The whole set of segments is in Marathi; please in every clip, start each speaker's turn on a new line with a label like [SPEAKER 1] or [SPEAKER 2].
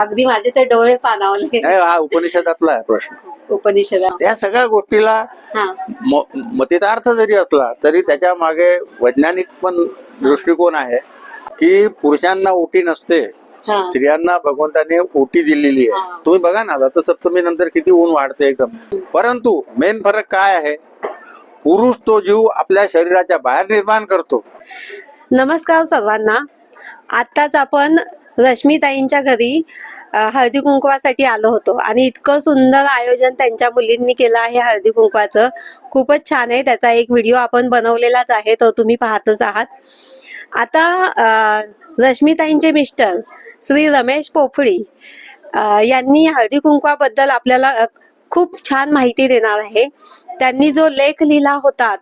[SPEAKER 1] अगदी माझे तर डोळे पाणावले.
[SPEAKER 2] नाही, हा उपनिषदातला आहे प्रश्न.
[SPEAKER 1] उपनिषदा
[SPEAKER 2] या सगळ्या गोष्टीला
[SPEAKER 1] हा
[SPEAKER 2] मतितार्थ जरी असला तरी त्याच्या मागे वैज्ञानिक पण दृष्टिकोन आहे की पुरुषांना ओटी नसते,
[SPEAKER 1] हा.
[SPEAKER 2] स्त्रियांना भगवंताने ओटी दिलेली आहे.
[SPEAKER 1] हा.
[SPEAKER 2] तुम्ही बघा ना, रथसप्तमी नंतर किती ऊन वाढते एकदम. परंतु मेन फरक काय आहे, पुरुष तो जीव आपल्या शरीराच्या बाहेर निर्माण करतो.
[SPEAKER 1] नमस्कार सर्वांना. आत्ताच आपण रश्मीताईंच्या घरी हळदी कुंकवासाठी आलो होतो आणि इतकं सुंदर आयोजन त्यांच्या मुलींनी केलं आहे हळदी कुंकवाचं. खूपच छान आहे. त्याचा एक व्हिडिओ आपण बनवलेलाच आहे, तो तुम्ही पाहतच आहात. आता रश्मीताईंचे मिस्टर श्री रमेश पोफळी यांनी हळदी कुंकवाबद्दल आपल्याला खूप छान माहिती देणार आहे. त्यांनी जो लेख लिहिला होता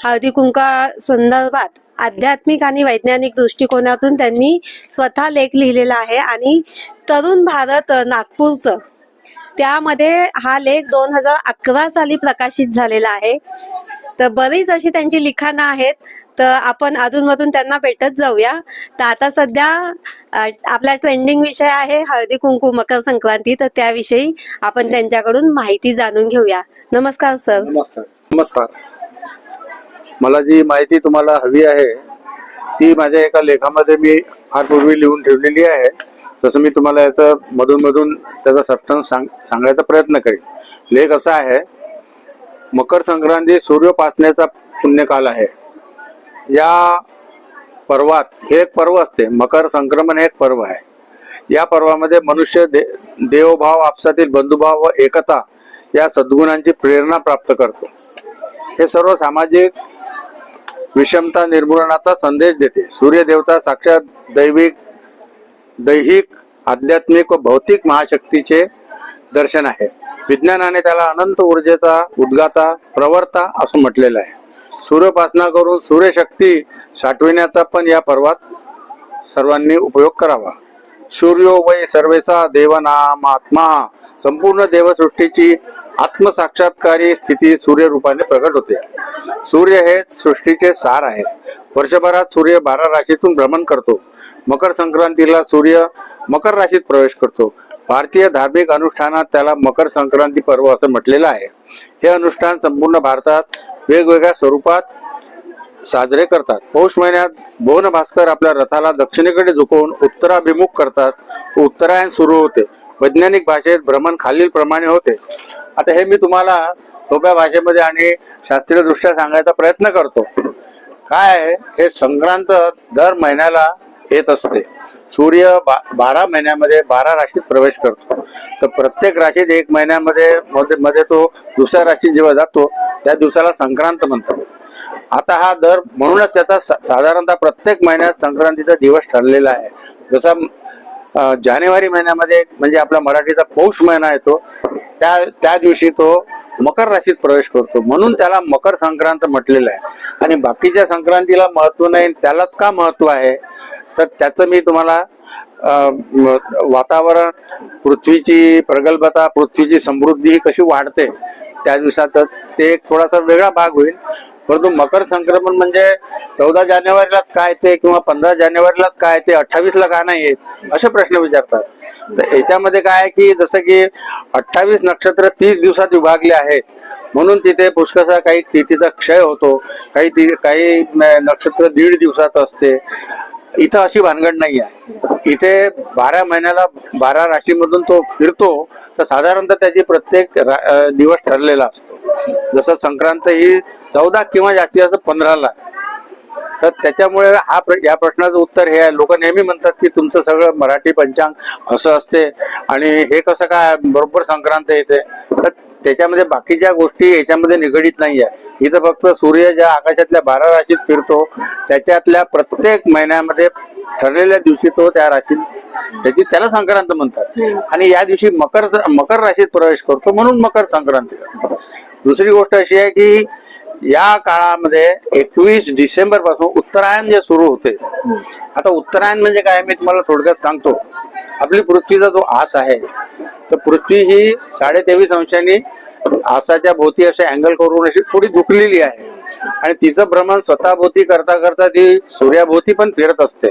[SPEAKER 1] हळदी कुंकवा संदर्भात आध्यात्मिक आणि वैज्ञानिक दृष्टिकोनातून त्यांनी स्वतः लेख लिहिलेला आहे आणि तरुण भारत नागपूरचं त्यामध्ये हा लेख 2011 साली प्रकाशित झालेला आहे. तर बरीच अशी त्यांची लिखाणं आहेत, तर आपण अधूनमधून त्यांना भेटत जाऊया. तर आता सध्या आपला ट्रेंडिंग विषय आहे हळदी कुंकू मकर संक्रांती, तर त्याविषयी आपण त्यांच्याकडून माहिती जाणून घेऊया. नमस्कार सर.
[SPEAKER 2] नमस्कार. नमस्कार. मला जी माहिती तुम्हाला हवी आहे ती माझ्या एका लेखामध्ये मी फार पूर्वी लिहून ठेवलेली आहे. तसं मी तुम्हाला याचं मधून मधून त्याचा सब्स्टन्स सांगायचा प्रयत्न करेन. लेख असा आहे, मकर संक्रांती सूर्योपासनेचा पुण्यकाल आहे. या पर्वात, हे एक पर्व असते, मकर संक्रमण हे एक पर्व आहे. या पर्वामध्ये मनुष्य देवभाव, आपसातील बंधुभाव व एकता या सद्गुणांची प्रेरणा प्राप्त करतो. हे सर्व सामाजिक विषमता निर्मूलनाचा संदेश देते. सूर्यदेवता साक्षात दैहिक, आध्यात्मिक व भौतिक महाशक्तीचे दर्शन आहे. विज्ञानाने त्याला अनंत ऊर्जेचा उद्गाता, प्रवर्ता असं म्हटलेलं आहे. सूर्योपासना करून सूर्यशक्ती साठविण्याचा पण या पर्वात सर्वांनी उपयोग करावा. सूर्यो वै सर्वेसा देवनामात्मा, संपूर्ण देवसृष्टीची आत्मसाक्षात्कारी स्थिती सूर्य रूपाने प्रकट होते. सूर्य हे सृष्टीचे सार आहे. वर्षभरात सूर्य 12 राशीतून भ्रमण करतो. मकर संक्रांतीला सूर्य मकर राशीत प्रवेश करतो. भारतीय धार्मिक अनुष्ठानात त्याला मकर संक्रांती पर्व असं म्हटलेलं आहे. हे अनुष्ठान संपूर्ण भारतात वेगवेगळ्या स्वरूपात साजरे करतात. पौष महिन्यात भुवन भास्कर आपल्या रथाला दक्षिणेकडे झुकवून उत्तराभिमुख करतात. उत्तरायण सुरू होते. वैज्ञानिक भाषेत भ्रमण खालील प्रमाणे होते. आता हे मी तुम्हाला सोप्या भाषेमध्ये आणि शास्त्रीय दृष्ट्या सांगायचा प्रयत्न करतो. काय आहे, हे संक्रांत दर महिन्याला येत असते. सूर्य 12 महिन्यामध्ये 12 राशीत प्रवेश करतो. तर प्रत्येक राशीत 1 महिन्यामध्ये तो दुसऱ्या राशीत जेव्हा जातो त्या दिवसाला संक्रांत म्हणतात. आता हा दर म्हणूनच त्याचा साधारणतः प्रत्येक महिन्यात संक्रांतीचा दिवस ठरलेला आहे. जसा जानेवारी महिन्यामध्ये म्हणजे आपला मराठीचा पौष महिना येतो, त्या दिवशी तो मकर राशीत प्रवेश करतो, म्हणून त्याला मकर संक्रांत म्हटलेलं आहे. आणि बाकीच्या संक्रांतीला महत्व नाही, त्यालाच का महत्व आहे, तर त्याचं मी तुम्हाला वातावरण, पृथ्वीची प्रगल्भता, पृथ्वीची समृद्धी ही कशी वाढते त्या दिवसात ते एक थोडासा वेगळा भाग होईल. परंतु मकर संक्रमण म्हणजे 14 जानेवारीलाच काय ते किंवा 15 जानेवारीलाच काय ते 28ला का नाही येत असे प्रश्न विचारतात. तर याच्यामध्ये काय आहे की जसं की 28 नक्षत्र 30 दिवसात विभागले आहेत, म्हणून तिथे पुष्कळसा काही तिथीचा क्षय होतो, काही नक्षत्र 1.5 दिवसाचं असते. इथं अशी भानगड नाही आहे. इथे 12 महिन्याला 12 राशीमधून तो फिरतो, तर साधारणतः त्याची प्रत्येक दिवस ठरलेला असतो. जसं संक्रांत ही 14 किंवा जास्तीत जास्त 15ला. तर त्याच्यामुळे या प्रश्नाचं उत्तर हे आहे. लोक नेहमी म्हणतात की तुमचं सगळं मराठी पंचांग असं असते आणि हे कसं काय बरोबर संक्रांत येते, तर त्याच्यामध्ये बाकीच्या गोष्टी याच्यामध्ये निगडीत नाही आहे. इथं फक्त सूर्य ज्या आकाशातल्या 12 राशीत फिरतो त्याच्यातल्या प्रत्येक महिन्यामध्ये ठरलेल्या दिवशी तो त्या राशीत त्याला संक्रांत म्हणतात. आणि या दिवशी मकर राशीत प्रवेश करतो, म्हणून मकर संक्रांती. दुसरी गोष्ट अशी आहे की या काळामध्ये 21 डिसेंबर पासून उत्तरायण जे सुरू होते. आता उत्तरायण म्हणजे काय मी तुम्हाला थोडक्यात सांगतो. आपली पृथ्वीचा जो आस आहे, तर पृथ्वी ही 23.5 अंशांनी आसाच्या भोवती असे अँगल करून अशी थोडी झुकलेली आहे आणि तिचं भ्रमण स्वतःभोवती करता करता ती सूर्याभोवती पण फिरत असते.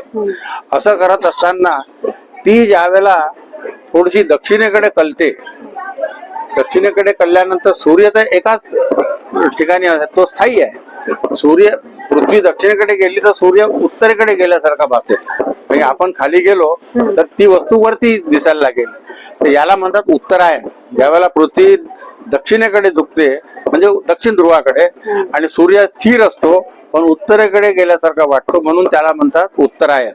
[SPEAKER 2] असं करत असताना ती ज्यावेळेला थोडीशी दक्षिणेकडे कलते. दक्षिणेकडे कलल्यानंतर सूर्य तर एकाच ठिकाणी आहे, तो स्थायी आहे. पृथ्वी दक्षिणेकडे गेली तर सूर्य उत्तरेकडे गेल्यासारखा भासेल. म्हणजे आपण खाली गेलो तर ती वस्तू वरती दिसायला लागेल. तर याला म्हणतात उत्तरायण. ज्यावेळेला पृथ्वी दक्षिणेकडे झुकते म्हणजे दक्षिण ध्रुवाकडे आणि सूर्य स्थिर असतो पण उत्तरेकडे गेल्यासारखा वाटतो, म्हणून त्याला म्हणतात उत्तरायण.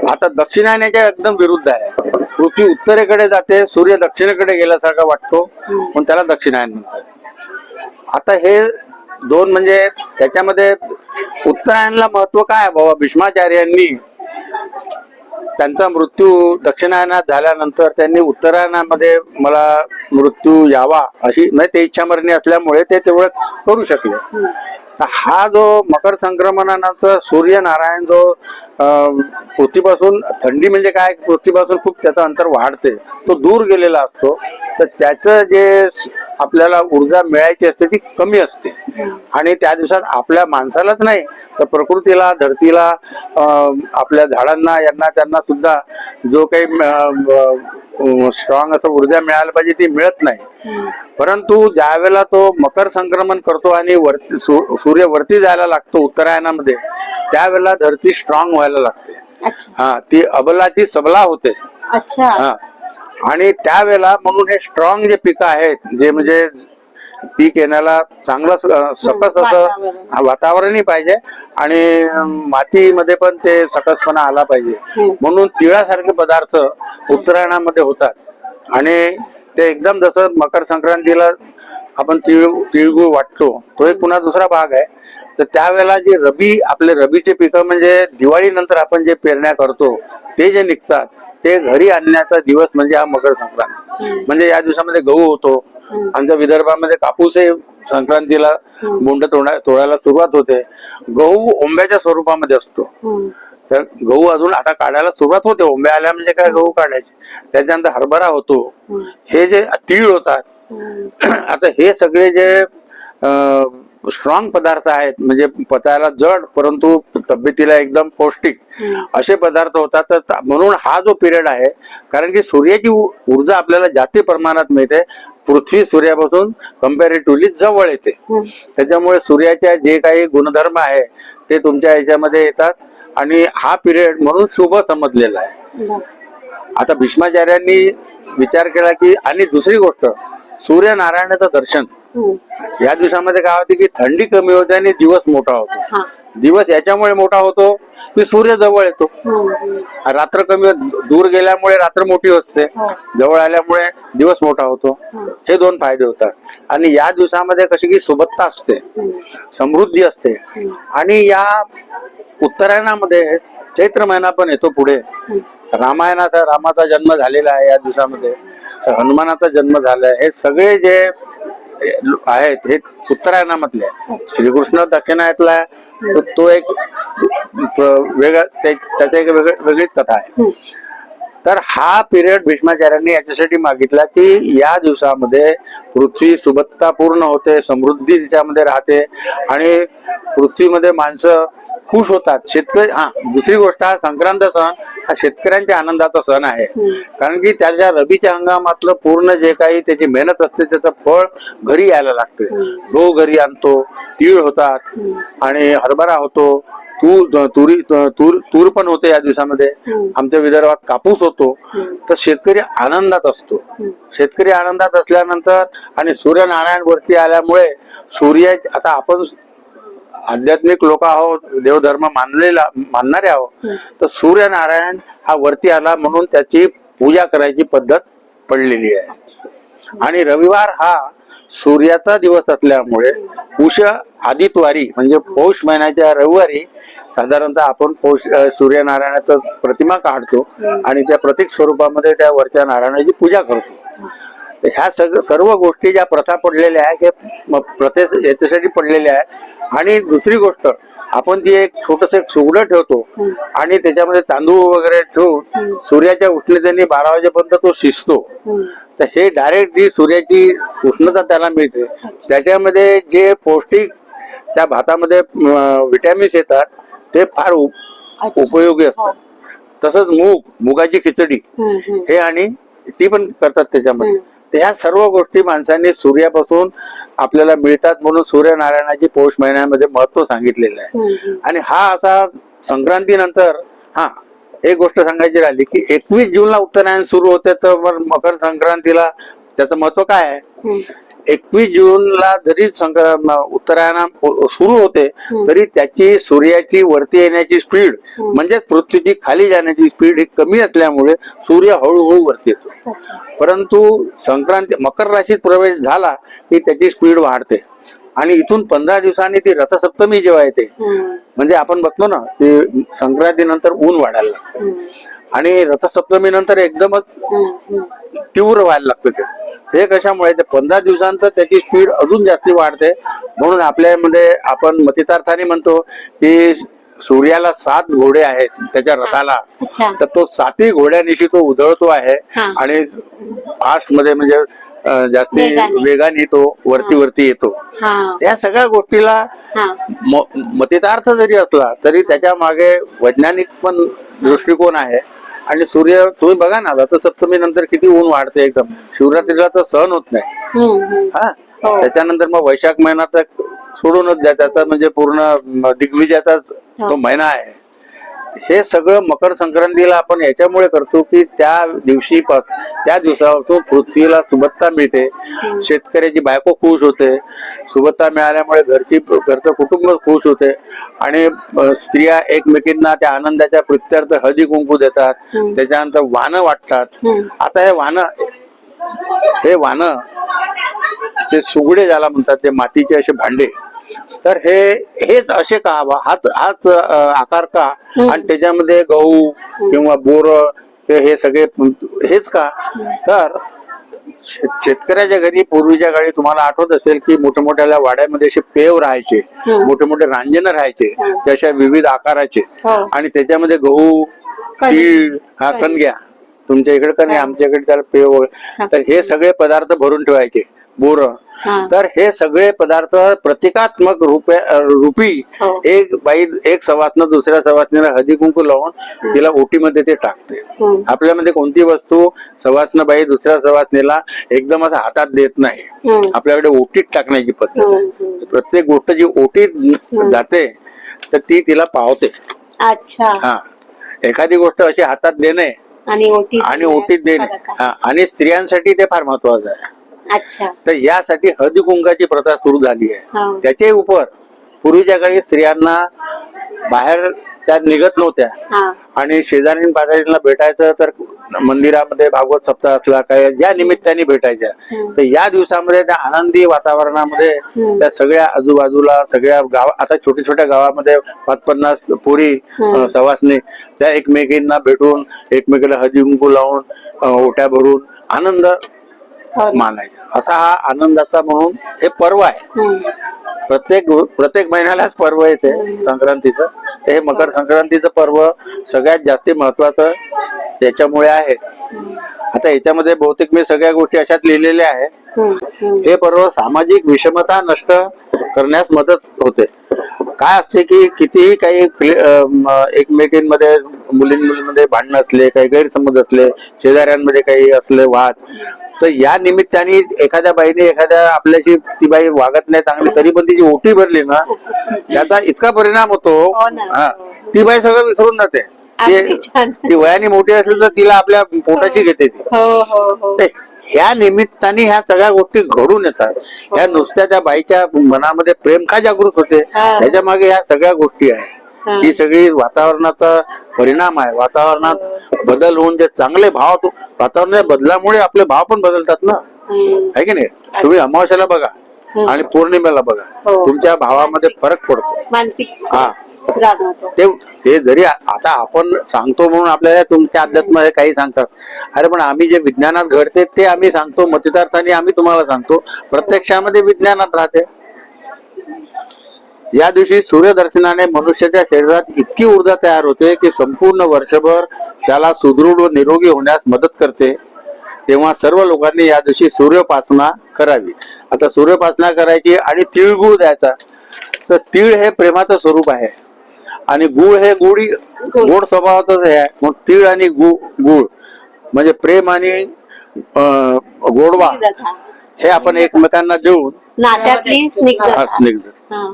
[SPEAKER 2] आता दक्षिणायनाच्या एकदम विरुद्ध आहे. पृथ्वी उत्तरेकडे जाते, सूर्य दक्षिणेकडे गेल्यासारखा वाटतो, पण त्याला दक्षिणायन म्हणतात. आता हे दोन म्हणजे त्याच्यामध्ये उत्तरायणला महत्व काय आहे बाबा? भीष्माचार्यांनी त्यांचा मृत्यू दक्षिणायनात झाल्यानंतर त्यांनी उत्तरायणामध्ये मला मृत्यू यावा अशी म्हणजे ते इच्छामरणी असल्यामुळे ते तेवढं करू शकले. तर हा जो मकर संक्रमणानंतर सूर्यनारायण जो पृथ्वीपासून, थंडी म्हणजे काय, पृथ्वीपासून खूप त्याचं अंतर वाढते, तो दूर गेलेला असतो. तर त्याचं जे आपल्याला ऊर्जा मिळायची असते ती कमी असते. आणि त्या दिवसात आपल्या माणसालाच नाही तर प्रकृतीला, धरतीला, आपल्या झाडांना, यांना त्यांना सुद्धा जो काही स्ट्रॉंग असं ऊर्जा मिळायला पाहिजे ती मिळत नाही. परंतु ज्यावेळेला तो मकर संक्रमण करतो आणि सूर्य वरती जायला लागतो उत्तरायणामध्ये, त्यावेळेला धरती स्ट्रॉंग व्हायला लागते. हा, ती अबलाची सबला होते. हा, आणि त्यावेळेला म्हणून हे स्ट्रॉंग जे पिकं आहेत, जे म्हणजे पीक येण्याला चांगलं सकस असं वातावरणही पाहिजे आणि मातीमध्ये पण ते सकसपणा आला पाहिजे, म्हणून तिळासारखे पदार्थ उत्तरायणामध्ये होतात. आणि ते एकदम जसं मकर संक्रांतीला आपण तिळगुळ वाटतो, तो एक पुन्हा दुसरा भाग आहे. तर त्यावेळेला जे आपले रबीचे पिकं म्हणजे दिवाळी नंतर आपण जे पेरण्या करतो ते जे निघतात ते घरी आणण्याचा दिवस म्हणजे हा मकर संक्रांत. म्हणजे या दिवसामध्ये गहू होतो. आमच्या विदर्भामध्ये कापूसही संक्रांतीला बोंड तोडायला सुरुवात होते. गहू ओंब्याच्या स्वरूपामध्ये असतो. तर गहू अजून आता काढायला सुरुवात होते. ओंब्या आल्या म्हणजे काय, गहू काढायचे. त्याच्यानंतर हरभरा होतो. हे जे तीळ होतात. आता हे सगळे जे स्ट्रॉंग पदार्थ आहेत, म्हणजे पचायला जड परंतु तब्येतीला एकदम पौष्टिक असे पदार्थ होतात. तर म्हणून हा जो पिरियड आहे, कारण की सूर्याची ऊर्जा आपल्याला जास्ती प्रमाणात मिळते. पृथ्वी सूर्यापासून कम्पॅरेटिव्हली जवळ येते. त्याच्यामुळे सूर्याच्या जे काही गुणधर्म आहे ते तुमच्या याच्यामध्ये येतात आणि हा पिरियड म्हणून शुभ समजलेला आहे. आता भीष्माचार्यांनी विचार केला की, आणि दुसरी गोष्ट, सूर्यनारायणाचं दर्शन या दिवसामध्ये काय होते की थंडी कमी होते आणि दिवस मोठा होतो. दिवस याच्यामुळे मोठा होतो की सूर्य जवळ येतो. रात्र कमी, दूर गेल्यामुळे रात्र मोठी असते, जवळ आल्यामुळे दिवस मोठा होतो. हे दोन फायदे होतात. आणि या दिवसामध्ये कशी की सुबत्ता असते, समृद्धी असते. आणि या उत्तरायणामध्ये चैत्र महिना पण येतो पुढे. रामाचा जन्म झालेला आहे या दिवसामध्ये, हनुमानाचा जन्म झालाय. हे सगळे जे आहेत हे उत्तरायणामधले. श्रीकृष्ण दक्षिणायतला तो एक वेगळा, त्याची एक वेगळीच कथा आहे. तर हा पिरियड भीष्माचार्यांनी याच्यासाठी मागितला की या दिवसामध्ये पृथ्वी सुबत्ता पूर्ण होते, समृद्धी तिच्यामध्ये राहते आणि पृथ्वीमध्ये माणसं खुश होतात. शेतकरी, दुसरी गोष्ट, हा संक्रांत सण हा शेतकऱ्यांच्या आनंदाचा सण आहे. कारण की त्याच्या रबीच्या हंगामातलं पूर्ण जे काही त्याची मेहनत असते त्याचं फळ घरी यायला लागते. गहू घरी आणतो, तीळ होतात आणि हरभरा होतो, तूर पण होते या दिवसामध्ये. आमच्या विदर्भात कापूस होतो. तर शेतकरी आनंदात असतो. शेतकरी आनंदात असल्यानंतर आणि सूर्यनारायण वरती आल्यामुळे सूर्य, आता आपण आध्यात्मिक लोक आहोत, देवधर्म मानणारे आहोत, तर सूर्यनारायण हा वरती आला म्हणून त्याची पूजा करायची पद्धत पडलेली आहे. आणि रविवार हा सूर्याचा दिवस असल्यामुळे उष आदितवारी म्हणजे पौष महिन्याच्या रविवारी साधारणतः आपण सूर्यनारायणाचं प्रतिमा काढतो आणि त्या प्रतीक स्वरूपामध्ये त्या वरच्या नारायणाची पूजा करतो. ह्या सर्व गोष्टी ज्या प्रथा पडलेल्या आहेत हे प्रथे याच्यासाठी पडलेल्या आहेत. आणि दुसरी गोष्ट, आपण ती एक छोटस सुगडं ठेवतो आणि त्याच्यामध्ये तांदूळ वगैरे ठेवून सूर्याच्या उष्णतेने 12 वाजेपर्यंत तो शिजतो. तर हे डायरेक्ट जी सूर्याची उष्णता त्याला मिळते, त्याच्यामध्ये जे पौष्टिक त्या भातामध्ये विटॅमिन्स येतात ते फार उपयोगी असतात. तसंच मुगाची खिचडी हे आणि ती पण करतात त्याच्यामध्ये. तर ह्या सर्व गोष्टी माणसांनी सूर्यापासून आपल्याला मिळतात म्हणून सूर्यनारायणाची पौष महिन्यामध्ये महत्व सांगितलेलं आहे. आणि हा असा संक्रांतीनंतर एक गोष्ट सांगायची राहिली की 21 जूनला उत्तरायण सुरू होते, तर मकर संक्रांतीला त्याचं महत्व काय आहे? 21 जूनला जरी उत्तरायण सुरू होते तरी त्याची सूर्याची वरती येण्याची स्पीड म्हणजेच पृथ्वीची खाली जाण्याची स्पीड ही कमी असल्यामुळे सूर्य हळूहळू वरती येतो. परंतु संक्रांती मकर राशीत प्रवेश झाला की त्याची स्पीड वाढते आणि इथून 15 दिवसांनी ती रथसप्तमी जेव्हा येते, म्हणजे आपण बघतो ना की संक्रांती नंतर ऊन वाढायला लागतं आणि रथसप्तमी नंतर एकदमच तीव्र व्हायला लागतं. ते कशामुळे? ते 15 दिवसांतर त्याची स्पीड अजून जास्ती वाढते. म्हणून आपल्यामध्ये आपण मतितार्थाने म्हणतो की सूर्याला 7 घोडे आहेत त्याच्या रथाला, तर तो 7ही घोड्यानिशी तो उधळतो आहे आणि फास्ट मध्ये म्हणजे जास्ती वेगाने तो वरती येतो. या सगळ्या गोष्टीला मतितार्थ जरी असला तरी त्याच्या मागे वैज्ञानिक पण दृष्टिकोन आहे. आणि सूर्य तुम्ही बघा ना, रथसप्तमी नंतर किती ऊन वाढते एकदम. शिवरात्रीला तर सहन होत नाही. त्याच्यानंतर मग वैशाख महिना तर सोडूनच द्या, त्याचा म्हणजे पूर्ण दिग्विजयाचाच तो महिना आहे. हे सगळं मकर संक्रांतीला आपण याच्यामुळे करतो की त्या दिवसापासून पृथ्वीला सुबत्ता मिळते, शेतकऱ्याची बायको खुश होते, सुबत्ता मिळाल्यामुळे घरचं कुटुंब खुश होते आणि स्त्रिया एकमेकींना त्या आनंदाच्या प्रित्यर्थ हळदी कुंकू देतात. त्याच्यानंतर वानं वाटतात. आता हे वानं ते सुगडे ज्याला म्हणतात, ते मातीचे असे भांडे, तर हेच असे का, हाच आकार का, आणि त्याच्यामध्ये गहू किंवा बोर हे सगळे हेच का? तर शेतकऱ्याच्या घरी पूर्वीच्या काळी तुम्हाला आठवत असेल की मोठ्या मोठ्या वाड्यामध्ये असे पेव राहायचे, मोठे मोठे रांजण राहायचे, त्याच्या विविध आकाराचे, आणि त्याच्यामध्ये गहू, तीळ, कणग्या, तुमच्या इकडे कणग्या, आमच्याकडे त्याला पेव, तर हे सगळे पदार्थ भरून ठेवायचे, बोर. तर हे सगळे पदार्थ प्रतिकात्मक रूपी एक बाई एक सवासनं दुसऱ्या सवासनीला हळदी कुंकू लावून तिला ओटीमध्ये ते टाकते. आपल्यामध्ये कोणती वस्तू सवासनं बाई दुसऱ्या सवासनीला एकदम असं हातात देत नाही, आपल्याकडे ओटीत टाकण्याची पद्धत आहे. प्रत्येक गोष्ट जी ओटीत जाते तर ती तिला पावते. अच्छा. एखादी गोष्ट अशी हातात देणे आणि ओटीत देणे, आणि स्त्रियांसाठी ते फार महत्वाचं आहे. तर यासाठी हळदी कुंकाची प्रथा सुरू झाली आहे. त्याचे उपर पूर्वीच्या काळी स्त्रियांना बाहेर त्या निघत नव्हत्या आणि शेजारी पाजारीला भेटायचं तर मंदिरामध्ये भागवत सप्ताह असला काय या निमित्ताने भेटायच्या. तर या दिवसामध्ये त्या आनंदी वातावरणामध्ये त्या सगळ्या आजूबाजूला सगळ्या आता छोट्या छोट्या गावामध्ये 50-50 पोरी सवासनी त्या एकमेकींना भेटून एकमेकीला हळदी कुंकू लावून ओट्या भरून आनंद मानायचा. असा हा आनंदाचा म्हणून हे पर्व आहे. प्रत्येक महिन्यालाच पर्व येते संक्रांतीचं. हे मकर संक्रांतीचं पर्व सगळ्यात जास्ती महत्वाचं त्याच्यामुळे आहे. आता याच्यामध्ये बहुतेक मी सगळ्या गोष्टी अशाच लिहिलेल्या आहेत. हे पर्व सामाजिक विषमता नष्ट करण्यास मदत होते. काय असते की कितीही काही एकमेकींमध्ये मुलींमध्ये भांडण असले, काही गैरसमज असले, शेजाऱ्यांमध्ये काही असले वाद, तर या निमित्ताने एखाद्या बाईने एखाद्या आपल्याशी ती बाई वागत नाही चांगली तरी पण तिची ओटी भरली ना, त्याचा इतका परिणाम होतो. ती बाई सगळं विसरून जाते. ती वयाने मोठी असेल तर तिला आपल्या पोटाची घेते ती. ह्या निमित्ताने ह्या सगळ्या गोष्टी घडून येतात. ह्या नुसत्या त्या बाईच्या मनामध्ये प्रेम का जागृत होते, त्याच्या मागे ह्या सगळ्या गोष्टी आहेत. ही सगळी वातावरणाचा परिणाम आहे. वातावरणात बदल होऊन जे चांगले भाव, वातावरणाच्या बदलामुळे आपले भाव पण बदलतात ना, आहे की नाही? तुम्ही अमावस्याला बघा आणि पौर्णिमेला बघा, तुमच्या भावामध्ये फरक पडतो. ते जरी आता आपण सांगतो म्हणून आपल्याला तुमच्या अध्यात्मामध्ये काही सांगतात, अरे पण आम्ही जे विज्ञानात घडते ते आम्ही सांगतो, मतितार्थाने आम्ही तुम्हाला सांगतो, प्रत्यक्षामध्ये विज्ञानात राहते. या दिवशी सूर्यदर्शनाने मनुष्याच्या शरीरात इतकी ऊर्जा तयार होते की संपूर्ण वर्षभर त्याला सुदृढ व निरोगी होण्यास मदत करते. तेव्हा सर्व लोकांनी या दिवशी सूर्योपासना करावी. आता सूर्योपासना करायची आणि तिळगुळ द्यायचा. तर तीळ हे प्रेमाचं स्वरूप आहे आणि गुळ हे गोड स्वभावाच आहे. मग तीळ आणि गुळ म्हणजे प्रेम आणि गोडवा
[SPEAKER 1] स्निग्धता.
[SPEAKER 2] हे आपण एकमेकांना देऊन
[SPEAKER 1] नात्यातली
[SPEAKER 2] हा
[SPEAKER 1] स्निग्धता.
[SPEAKER 2] स्निग्ध.
[SPEAKER 1] हा.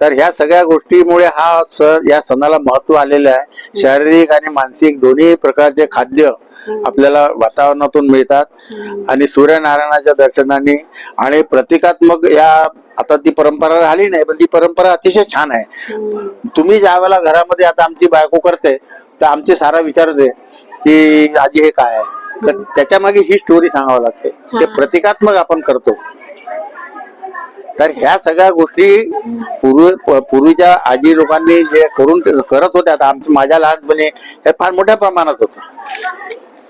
[SPEAKER 2] तर ह्या सगळ्या गोष्टीमुळे हा सण, या सणाला महत्व आलेलं आहे. शारीरिक आणि मानसिक दोन्ही प्रकारचे खाद्य आपल्याला वातावरणातून मिळतात आणि सूर्यनारायणाच्या दर्शनाने आणि प्रतिकात्मक या, आता ती परंपरा राहिली नाही, पण ती परंपरा अतिशय छान आहे. तुम्ही ज्या वेळेला घरामध्ये, आता आमची बायको करते तर आमचे सारा विचारते की आजी हे काय आहे, तर त्याच्या मागे ही स्टोरी सांगावं लागते. ते प्रतिकात्मक आपण करतो. तर ह्या सगळ्या गोष्टी पूर्वीच्या आजी लोकांनी जे करत होत्या, आता माझ्या लहानपणी हे फार मोठ्या प्रमाणात होतं.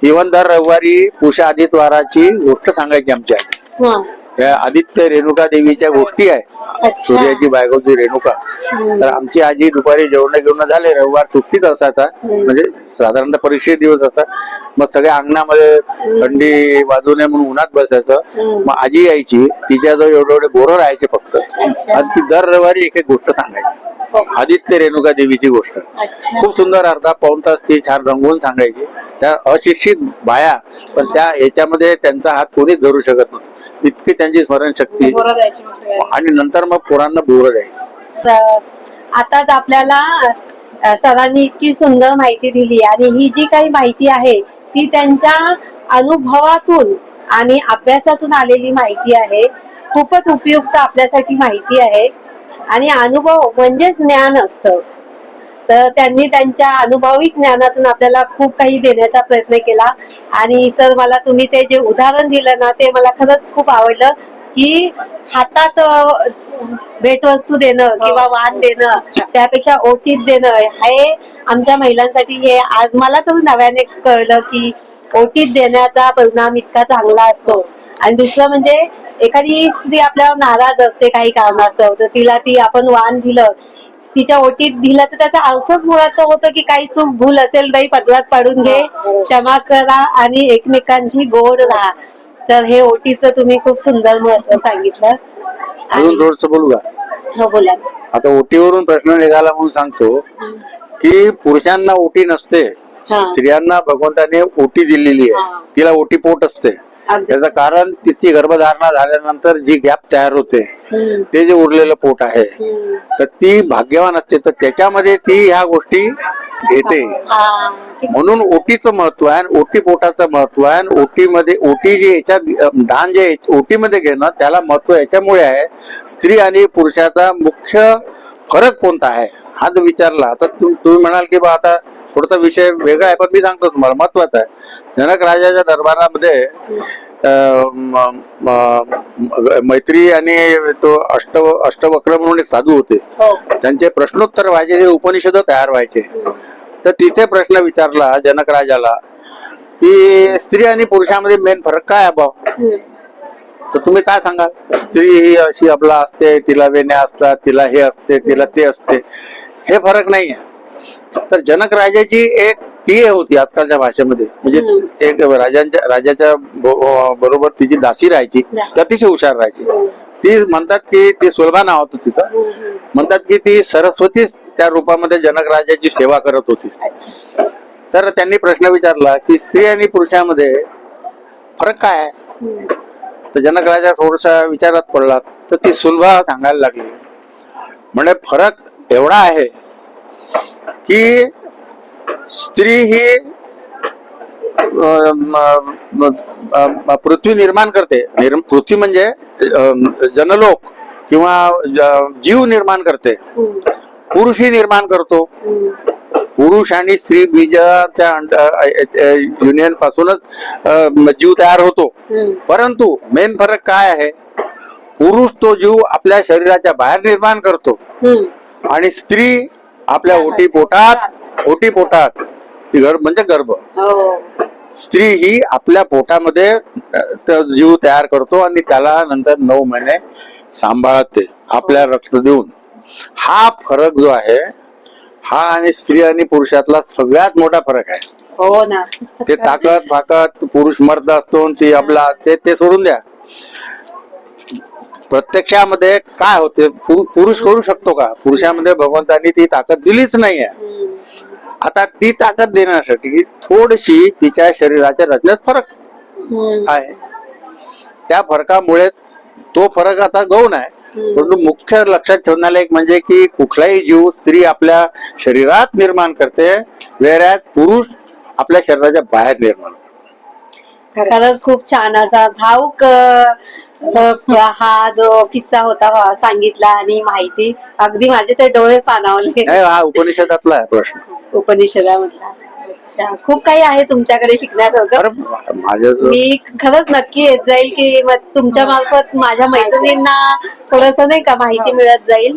[SPEAKER 2] इवन दर रविवारी पूषा आदित्यवाराची गोष्ट सांगायची आमच्या आजी.
[SPEAKER 1] हा.
[SPEAKER 2] ह्या आदित्य रेणुका देवीच्या गोष्टी आहेत.
[SPEAKER 1] अच्छा.
[SPEAKER 2] सूर्याची बायकोची रेणुका. तर आमची आजी दुपारी जेवण झाले, रविवार सुट्टीच असायचा, म्हणजे साधारणतः परीक्षेचे दिवस असतात. मग सगळ्या अंगणामध्ये थंडी वाजू नये म्हणून उन्हात बसायचं. मग आजी यायची, तिच्याजवळ एवढे एवढे बोरं राहायचे फक्त, आणि ती दर रविवारी एक एक गोष्ट सांगायची. आदित्य रेणुका देवीची गोष्ट
[SPEAKER 1] अच्छा.
[SPEAKER 2] खूप सुंदर, अर्धा पाऊण तास ती छान रंगवून सांगायची. त्या अशिक्षित बाया, पण त्या याच्यामध्ये त्यांचा हात कोणीच धरू शकत नव्हतं, इतकी त्यांची स्मरणशक्ती. आणि नंतर मग पोरांना बोरं द्यायची.
[SPEAKER 1] आताच आपल्याला सरांनी इतकी सुंदर माहिती दिली, आणि ही जी काही माहिती आहे ती त्यांच्या अनुभवातून आणि अभ्यासातून आलेली माहिती आहे. खूपच उपयुक्त आपल्यासाठी माहिती आहे, आणि अनुभव म्हणजेच ज्ञान असतं. तर त्यांनी त्यांच्या अनुभवी ज्ञानातून आपल्याला खूप काही देण्याचा प्रयत्न केला. आणि सर, मला तुम्ही ते जे उदाहरण दिलं ना, ते मला खरंच खूप आवडलं, की हातात भेटवस्तू देणं किंवा वाण देणं, त्यापेक्षा ओटीत देणं, हे आमच्या महिलांसाठी, हे आज मला तर नव्याने कळलं की ओटीत देण्याचा परिणाम इतका चांगला असतो. आणि दुसरं म्हणजे, एखादी स्त्री आपल्यावर नाराज असते काही कारणास्तव, तर तिला ती आपण वाण दिलं, तिच्या ओटीत दिलं, तर त्याचा अर्थच मुळात होतो की काही चूक भूल असेल बाई पदरात पाडून घे, क्षमा करा आणि एकमेकांशी गोड राहा. तर हे ओटीचं तुम्ही खूप सुंदर महत्व सांगितलं.
[SPEAKER 2] अजून थोडस बोलू का?
[SPEAKER 1] हो, बोला.
[SPEAKER 2] आता ओटीवरून प्रश्न निघाला म्हणून सांगतो की पुरुषांना ओटी नसते, स्त्रियांना भगवंताने ओटी दिलेली आहे. तिला ओटी पोट असते. त्याचं कारण, तिची गर्भधारणा झाल्यानंतर जी गॅप तयार होते, ते जे उरलेलं पोट आहे, तर ती भाग्यवान असते, तर त्याच्यामध्ये ती ह्या गोष्टी घेते. म्हणून ओटीचं महत्व आहे, ओटी पोटाचं महत्व आहे. ओटीमध्ये, ओटी जे याच्यात दान जे ओटीमध्ये घेणं, त्याला महत्व याच्यामुळे आहे. स्त्री आणि पुरुषाचा मुख्य फरक कोणता आहे हा जर विचारला, तर तुम्ही म्हणाल की बा आता थोडासा विषय वेगळा आहे, पण मी सांगतो तुम्हाला, महत्वाचा आहे. जनक राजाच्या दरबारामध्ये मैत्री आणि तो अष्टवक्र म्हणून एक साधू होते. त्यांचे प्रश्नोत्तर व्हायचे, ते उपनिषद तयार व्हायचे. तर तिथे प्रश्न विचारला जनक राजाला की स्त्री आणि पुरुषामध्ये मेन फरक काय आहे भाऊ? तर तुम्ही काय सांगाल? स्त्री ही अशी आपला असते, तिला वेण्या असतात, तिला हे असते, तिला ते असते, हे फरक नाही आहे. तर जनक राजाची एक टीए होती आजकालच्या भाषेमध्ये, म्हणजे एक राजाच्या बरोबर तिची दासी राहायची, ती अतिशय हुशार राहायची. ती म्हणतात की, ती सुलभा नाव होतं तिचं, म्हणतात की ती सरस्वतीच त्या रूपामध्ये जनक राजाची सेवा करत होती. तर त्यांनी प्रश्न विचारला की स्त्री आणि पुरुषामध्ये फरक काय आहे? तर जनक राजा थोडासा विचारात पडला, तर ती सुलभा सांगायला लागली, म्हणजे फरक एवढा आहे की स्त्री ही पृथ्वी निर्माण करते, पृथ्वी म्हणजे जनलोक किंवा जीव निर्माण करते, पुरुष ही निर्माण करतो. पुरुष आणि स्त्री बीजाच्या युनियन पासूनच जीव तयार होतो. परंतु मेन फरक काय आहे? पुरुष तो जीव आपल्या शरीराच्या बाहेर निर्माण करतो, आणि स्त्री आपल्या ओटी पोटात म्हणजे गर्भ, स्त्री ही आपल्या पोटामध्ये जीव तयार करतो आणि त्याला नंतर 9 महिने सांभाळते आपल्या रक्त देऊन. हा फरक जो आहे, हा आणि स्त्री आणि पुरुषातला सगळ्यात मोठा फरक आहे.
[SPEAKER 1] हो ना.
[SPEAKER 2] ते ताकद पुरुष मर्द असतो, ती आपला ते सोडून द्या. प्रत्यक्षामध्ये काय होते, पुरुष करू शकतो का? पुरुषामध्ये भगवंतांनी ती ताकद दिलीच नाहीये. आता ती ताकद देण्यासाठी थोडीशी तिच्या शरीराच्या रचनेत फरक आहे. त्या फरकामुळे तो फरक आता गौण आहे, परंतु मुख्य लक्षात ठेवण्याला म्हणजे की कुठलाही जीव स्त्री आपल्या शरीरात निर्माण करते, वेळात पुरुष आपल्या शरीराच्या बाहेर निर्माण करते.
[SPEAKER 1] खरंच खूप छान असा भाऊक हा जो किस्सा होता सांगितला आणि माहिती अगदी माझे ते डोळे पाणावले.
[SPEAKER 2] हा उपनिषदातला आहे प्रश्न.
[SPEAKER 1] उपनिषदामधला. अच्छा, खूप काही आहे तुमच्याकडे शिकण्यासारखं.
[SPEAKER 2] माझ्या
[SPEAKER 1] मी खरंच नक्की येत जाईल की तुमच्या मार्फत माझ्या मैत्रिणींना थोडस नाही का माहिती मिळत जाईल.